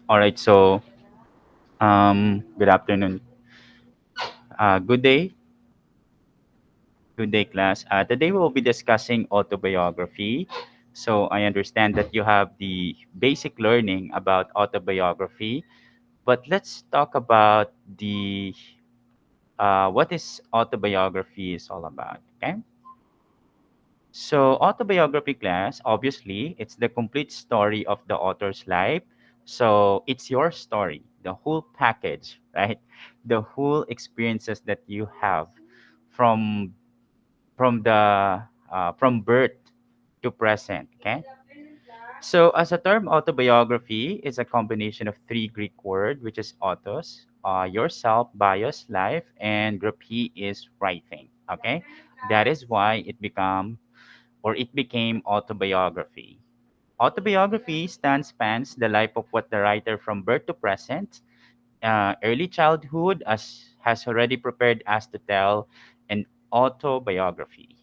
All right, good afternoon. Good day. Good day, class. Today we will be discussing autobiography. So I understand that you have the basic learning about autobiography, but let's talk about the what is autobiography is all about. Okay. So autobiography class, obviously, it's the complete story of the author's life. So it's your story, the whole package, right? The whole experiences that you have from from birth to present. Okay. So as a term, autobiography is a combination of three Greek words, which is autos, yourself, bios, life, and graphy is writing. Okay. That is why it became autobiography. Autobiography spans the life of what the writer from birth to present, early childhood, as has already prepared us to tell an autobiography.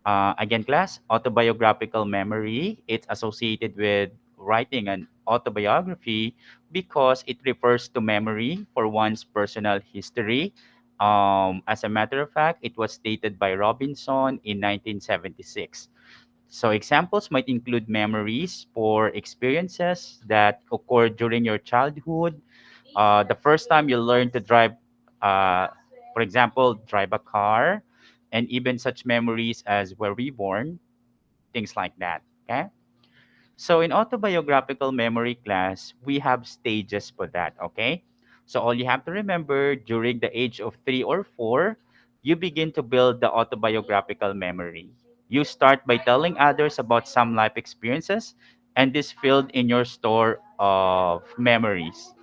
Again, class, autobiographical memory, it's associated with writing an autobiography because it refers to memory for one's personal history. As a matter of fact, it was stated by Robinson in 1976. So examples might include memories for experiences that occurred during your childhood, the first time you learned to drive, uh, for example, drive a car, and even such memories as were reborn, things like that. Okay. So in autobiographical memory class, we have stages for that. Okay. So all you have to remember during the age of 3 or 4, you begin to build the autobiographical memory. You start by telling others about some life experiences, and this filled in your store of memories.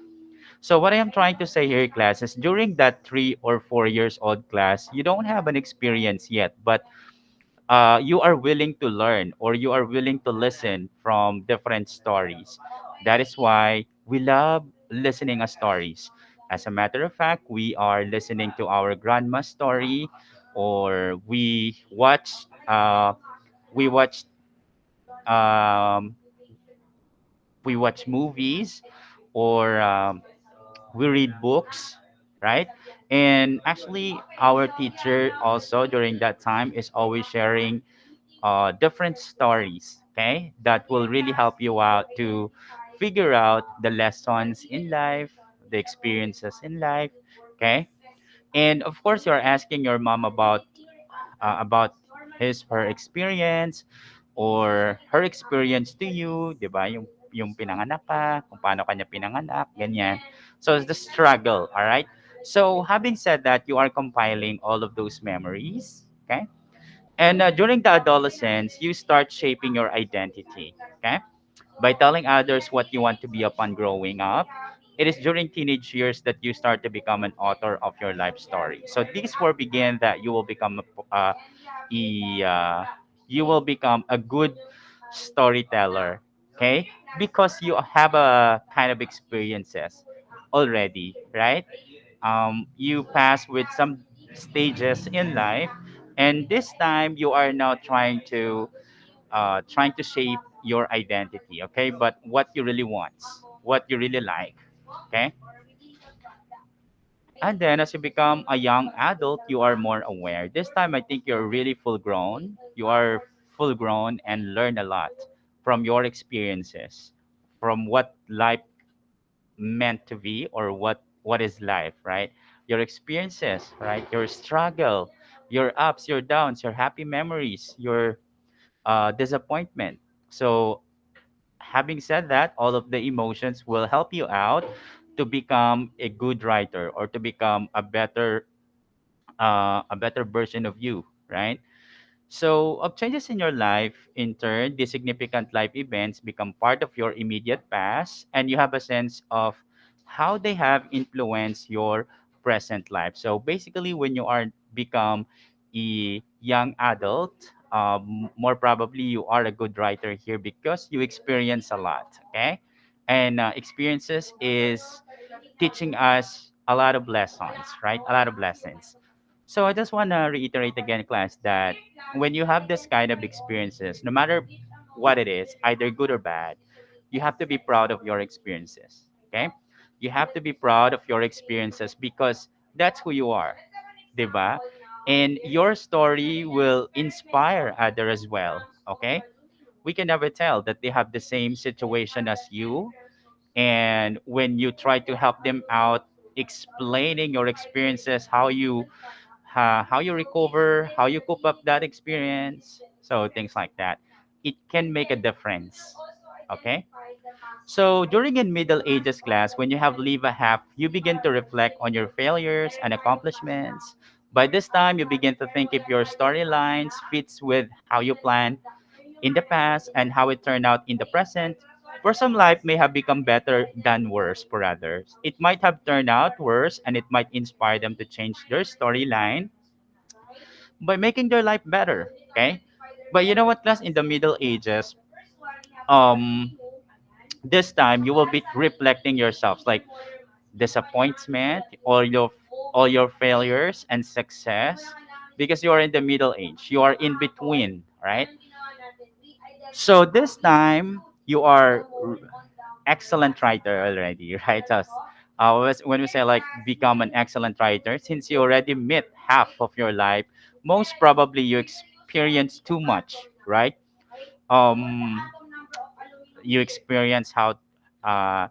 So what I am trying to say here, class, is during that 3 or 4 years old class, you don't have an experience yet, but you are willing to learn or you are willing to listen from different stories. That is why we love listening to stories. As a matter of fact, we are listening to our grandma's story, or we watch um, we watch movies, or we read books, right? And actually, our teacher also during that time is always sharing different stories, okay, that will really help you out to figure out the lessons in life, the experiences in life, okay? And of course, you're asking your mom about her experience or her experience to you, 'di ba? Yung pinanganak ka, kung paano kanya pinanganak, ganyan. So it's the struggle, all right? So having said that, you are compiling all of those memories, okay? And during the adolescence, you start shaping your identity, okay? By telling others what you want to be upon growing up. It is during teenage years that you start to become an author of your life story. So these were begin that you will become a you will become a good storyteller, okay? Because you have a kind of experiences already, right? You pass with some stages in life, and this time you are now trying to shape your identity, okay? But what you really want, what you really like, okay? And then as you become a young adult, you are more aware. This time I think you're really full grown. You are full grown and learn a lot from your experiences, from what life meant to be, or what is life, right? Your experiences, right? Your struggle, your ups, your downs, your happy memories, your disappointment. So having said that, all of the emotions will help you out to become a good writer, or to become a better version of you, right? So, of changes in your life, in turn, these significant life events become part of your immediate past, and you have a sense of how they have influenced your present life. So, basically, when you are become a young adult, more probably you are a good writer here because you experience a lot. Okay, and experiences is teaching us a lot of lessons, right? A lot of lessons. So I just want to reiterate again, class, that when you have this kind of experiences, no matter what it is, either good or bad, you have to be proud of your experiences. Okay? You have to be proud of your experiences because that's who you are, 'di ba? And your story will inspire others as well. Okay? We can never tell that they have the same situation as you, and when you try to help them out explaining your experiences, how you recover, how you cope up that experience, so things like that, it can make a difference. Okay, so during in middle ages class, when you have leave a half, you begin to reflect on your failures and accomplishments. By this time you begin to think if your storylines fits with how you planned in the past and how it turned out in the present. For some, life may have become better than worse for others. It might have turned out worse and it might inspire them to change their storyline by making their life better. Okay? But you know what, class, in the Middle Ages, um, this time you will be reflecting yourselves like disappointment, all your failures and success, because you are in the middle age. You are in between, right? So this time you are excellent writer already, right? When we say like become an excellent writer, since you already met half of your life, most probably you experience too much, right? Um, you experience how uh,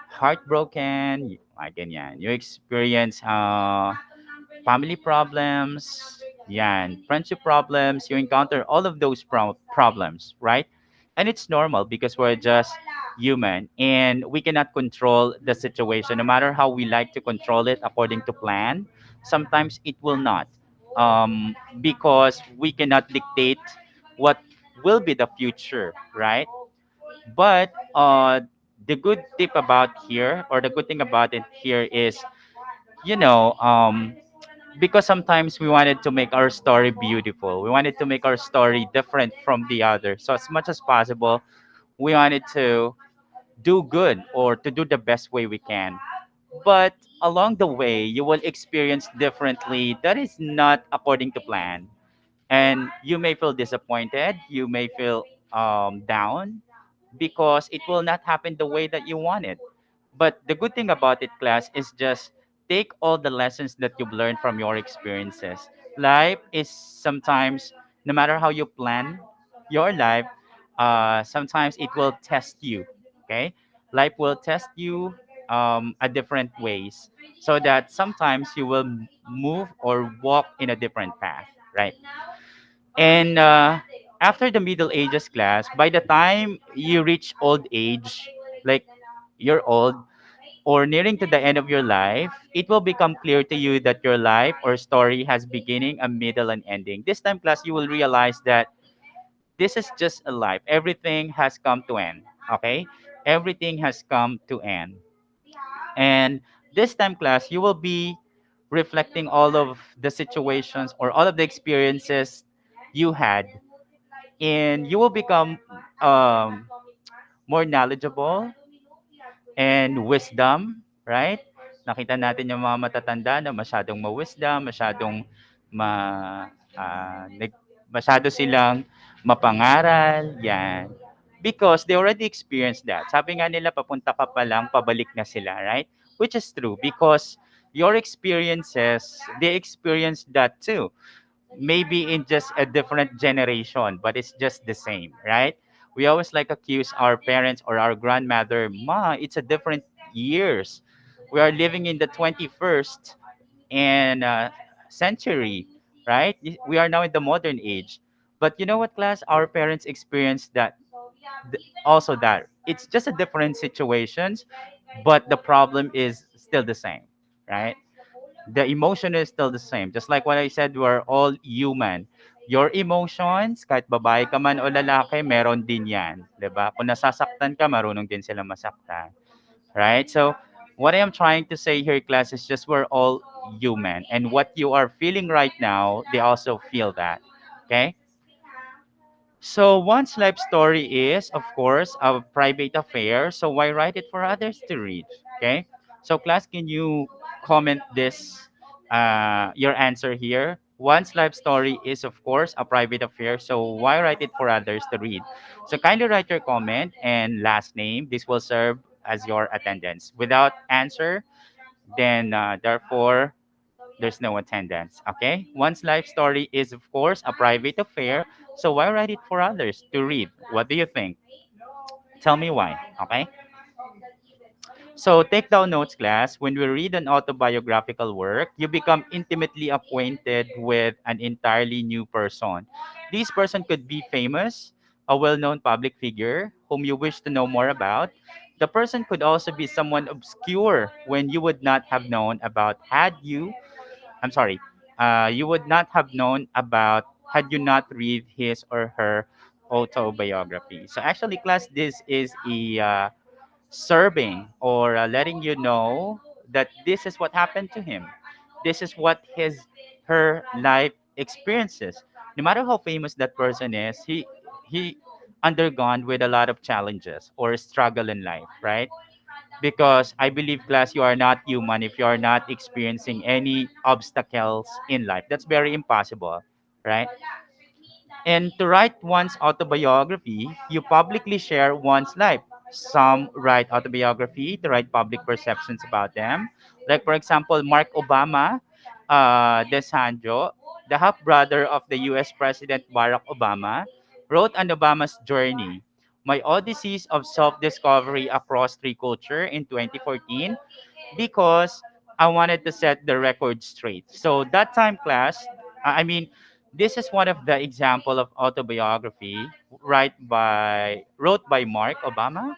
heartbroken, ganyan. You experience family problems, yan, friendship problems. You encounter all of those problems, right? And it's normal because we're just human and we cannot control the situation. No matter how we like to control it according to plan, sometimes it will not, because we cannot dictate what will be the future, right? But the good tip about here, or the good thing about it here is, you know, because sometimes we wanted to make our story beautiful. We wanted to make our story different from the other. So as much as possible, we wanted to do good or to do the best way we can. But along the way, you will experience differently that is not according to plan. And you may feel disappointed. You may feel down because it will not happen the way that you want it. But the good thing about it, class, is just take all the lessons that you've learned from your experiences. Life is sometimes, no matter how you plan your life, sometimes it will test you. Okay, life will test you at different ways, so that sometimes you will move or walk in a different path, right? And after the Middle Ages class, by the time you reach old age, like you're old or nearing to the end of your life, it will become clear to you that your life or story has beginning, a middle, and ending. This time, class, you will realize that this is just a life. Everything has come to end. Okay? Everything has come to end. And this time, class, you will be reflecting all of the situations or all of the experiences you had, and you will become um, more knowledgeable and wisdom, right? Nakita natin yung mga matatanda na masyadong ma-wisdom, ah, nag, masyado silang mapangaral, yan. Because they already experienced that. Sabi nga nila, papunta ka pa lang, pabalik na sila, right? Which is true because your experiences, they experienced that too. Maybe in just a different generation, but it's just the same, right? We always like accuse our parents or our grandmother, ma, it's a different years. We are living in the 21st and century, right? We are now in the modern age. But you know what, class? Our parents experienced that, also that. It's just a different situations, but the problem is still the same, right? The emotion is still the same. Just like what I said, we're all human. Your emotions, kahit babae ka man o lalaki, meron din yan. 'Di ba? Kung nasasaktan ka, marunong din sila masaktan. Right? So, what I am trying to say here, class, is just we're all human. And what you are feeling right now, they also feel that. Okay? So, one's life story is, of course, a private affair. So, why write it for others to read? Okay? So, class, can you comment this, your answer here? One's life story is, of course, a private affair, so why write it for others to read? So kindly write your comment and last name. This will serve as your attendance. Without answer, then therefore there's no attendance. Okay? One's life story is, of course, a private affair, so why write it for others to read? What do you think? Tell me why. Okay? So take down notes, class. When we read an autobiographical work, you become intimately acquainted with an entirely new person. This person could be famous, a well-known public figure whom you wish to know more about. The person could also be someone obscure when you would not have known about had you, I'm sorry, you would not have known about had you not read his or her autobiography. So actually, class, this is a serving or letting you know that this is what happened to him. This is what his her life experiences. No matter how famous that person is, he undergone with a lot of challenges or struggle in life, right? Because I believe, class, you are not human if you are not experiencing any obstacles in life. That's very impossible, right? And to write one's autobiography, you publicly share one's life. Some write autobiography to write public perceptions about them. Like, for example, Mark Obama, DeSandro, the half brother of the US President Barack Obama, wrote on Obama's journey, My Odysseys of Self Discovery Across Three Culture in 2014, because I wanted to set the record straight. So that time, class, I mean, this is one of the example of autobiography wrote by Mark Obama,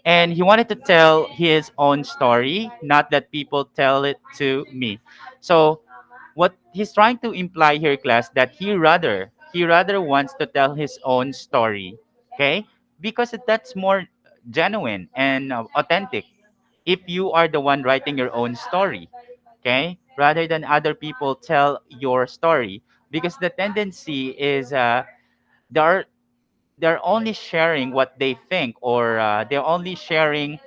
and he wanted to tell his own story, not that people tell it to me. So what he's trying to imply here, class, that he rather wants to tell his own story, okay? Because that's more genuine and authentic if you are the one writing your own story, okay, rather than other people tell your story. Because the tendency is they're they're only sharing what they think, or they're only sharing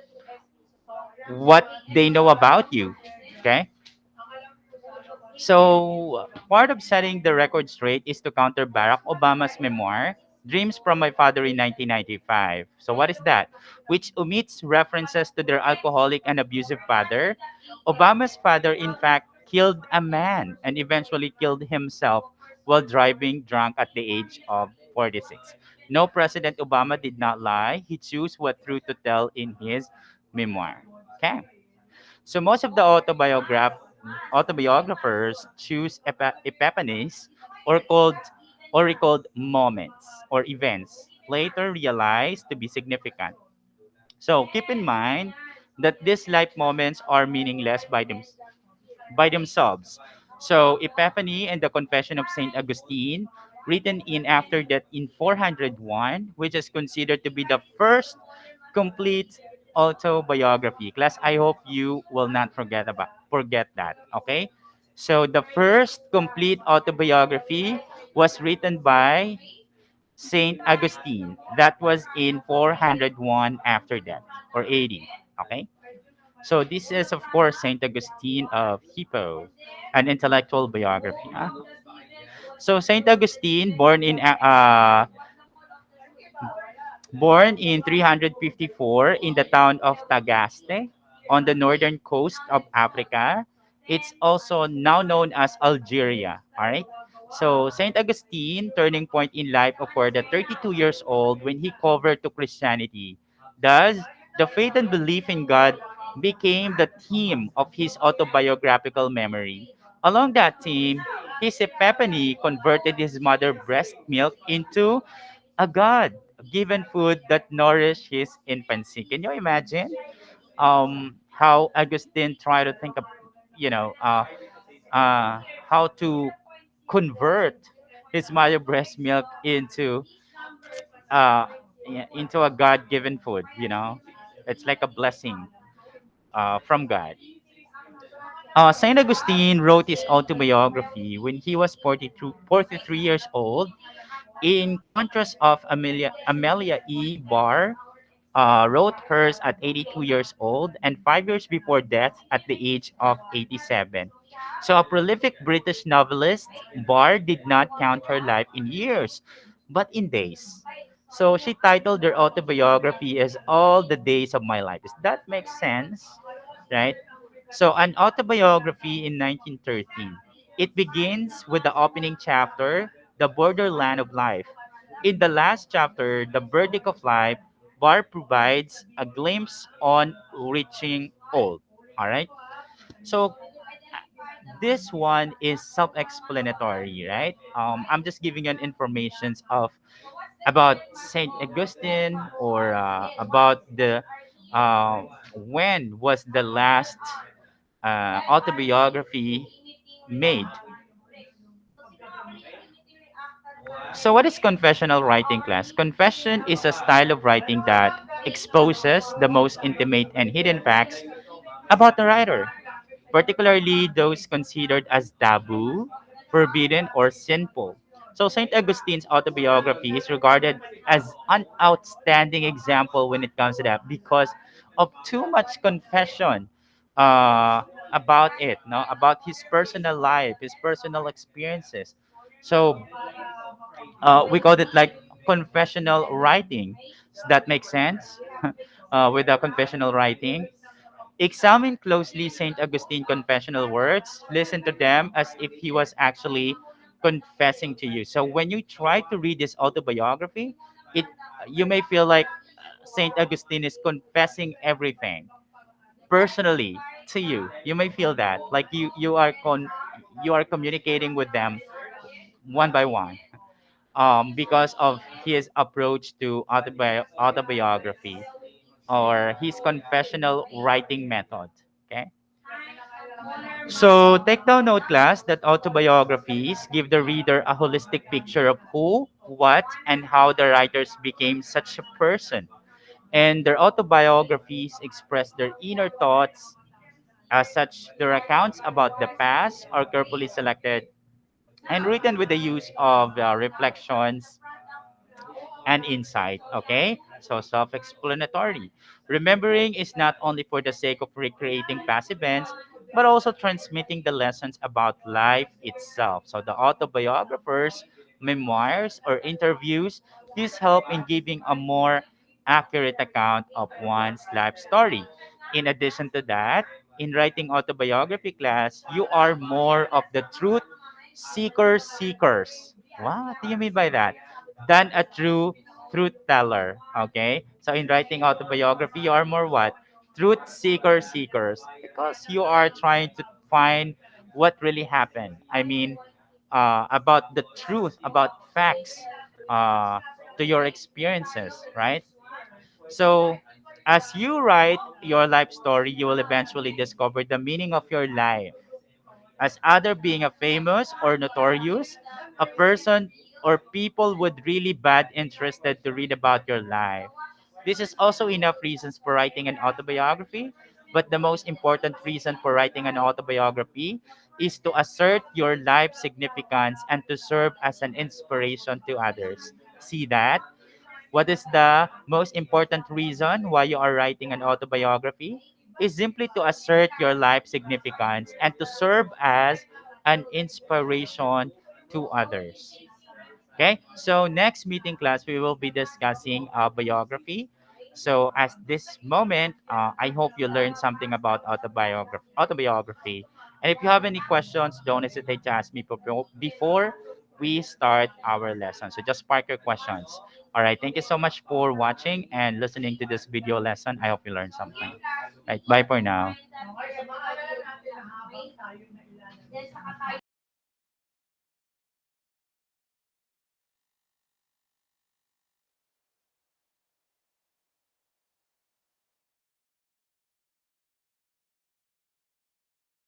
what they know about you, okay. So, part of setting the record straight is to counter Barack Obama's memoir, Dreams from My Father in 1995. So, what is that? Which omits references to their alcoholic and abusive father. Obama's father, in fact, killed a man and eventually killed himself while driving drunk at the age of 46. No, President Obama did not lie. He chose what truth to tell in his memoir. Okay. So most of the autobiographers choose epiphanies or called or recalled moments or events later realized to be significant. So keep in mind that these life moments are meaningless by themselves. So Epiphany and the Confession of Saint Augustine, written in after that in 401, which is considered to be the first complete autobiography. Class, I hope you will not forget that. Okay. So the first complete autobiography was written by Saint Augustine. That was in 401 after that, or 80. Okay. So this is, of course, Saint Augustine of Hippo, an intellectual biography. So Saint Augustine, born in 354 in the town of Tagaste on the northern coast of Africa. It's also now known as Algeria. All right. So Saint Augustine turning point in life occurred at 32 years old when he converted to Christianity. Thus, the faith and belief in God became the theme of his autobiographical memory. Along that theme, his epiphany converted his mother breast milk into a God given food that nourished his infancy. Can you imagine how Augustine tried to think of, you know, how to convert his mother breast milk uh, into a God given food, It's like a blessing from God. St. Augustine wrote his autobiography when he was 43 years old. In contrast of Amelia E. Barr, wrote hers at 82 years old and 5 years before death at the age of 87. So, a prolific British novelist, Barr did not count her life in years, but in days. So, she titled her autobiography as All the Days of My Life. Does that make sense? Right? So, an autobiography in 1913. It begins with the opening chapter, The Borderland of Life. In the last chapter, The Verdict of Life, Barr provides a glimpse on reaching old. All right? So, this one is self-explanatory, right? I'm just giving you an informations of about Saint Augustine or about the uh, when was the last autobiography made. So, what is confessional writing class? Confession is a style of writing that exposes the most intimate and hidden facts about the writer, particularly those considered as taboo, forbidden, or sinful. So, St. Augustine's autobiography is regarded as an outstanding example when it comes to that because of too much confession uh, about it, no? About his personal life, his personal experiences. So, we called it like confessional writing. Does that make sense? With the confessional writing. Examine closely St. Augustine confessional words. Listen to them as if he was actually confessing to you. So when you try to read this autobiography, it you may feel like St. Augustine is confessing everything personally to you. You may feel that like you are communicating with them one by one because of his approach to autobiography or his confessional writing method. Okay. So take down note, class, that autobiographies give the reader a holistic picture of who, what, and how the writers became such a person. And their autobiographies express their inner thoughts. As such, their accounts about the past are carefully selected and written with the use of reflections and insight. Okay? So self explanatory. Remembering is not only for the sake of recreating past events, but also transmitting the lessons about life itself. So the autobiographers, memoirs, or interviews, these help in giving a more accurate account of one's life story. In addition to that, in writing autobiography class, you are more of the truth seekers. What do you mean by that? Than a true truth teller. Okay? So in writing autobiography, you are more what? Truth seekers. Because you are trying to find what really happened. I mean, about the truth, about facts, uh, to your experiences, right? So, as you write your life story, you will eventually discover the meaning of your life as other being a famous or notorious, a person or people would really bad interested to read about your life. This is also enough reasons for writing an autobiography, but the most important reason for writing an autobiography is to assert your life significance and to serve as an inspiration to others. See that? What is the most important reason why you are writing an autobiography? Is simply to assert your life significance and to serve as an inspiration to others. Okay, so next meeting class, we will be discussing biography. So at this moment, I hope you learned something about autobiography. And if you have any questions, don't hesitate to ask me before we start our lesson. So just park your questions. All right, thank you so much for watching and listening to this video lesson. I hope you learned something. Right, bye for now.